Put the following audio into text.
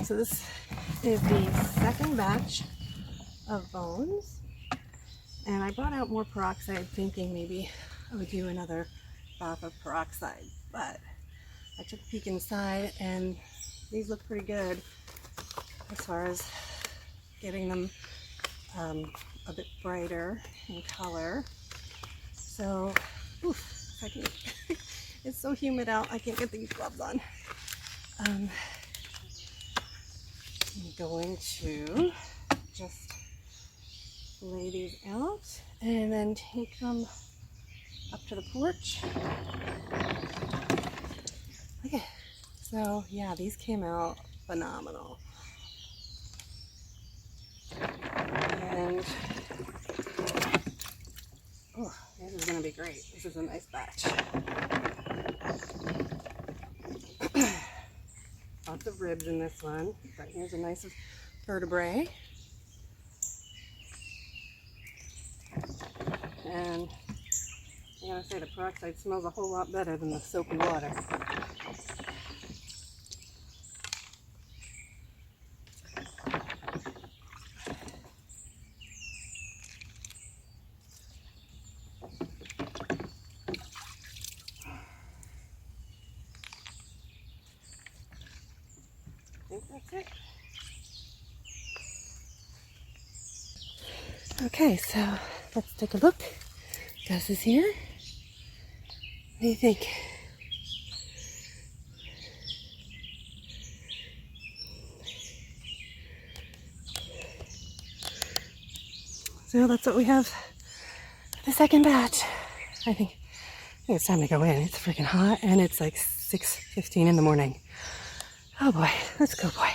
So this is the second batch of bones, and I brought out more peroxide thinking maybe I would do another bath of peroxide, but I took a peek inside and these look pretty good as far as getting them a bit brighter in color. So, oof, I can, it's so humid out, I can't get these gloves on. I'm going to just lay these out and then take them up to the porch. Okay, so yeah, these came out phenomenal. And oh, this is going to be great. This is a nice batch. Lots of ribs in this one, but here's a nice vertebrae. And I gotta say, the peroxide smells a whole lot better than the soapy water. I think that's it. Okay, so let's take a look. Gus is here. What do you think? So that's what we have for the second batch. I think it's time to go in. It's freaking hot and it's like 6:15 in the morning. Oh boy, let's go, boy.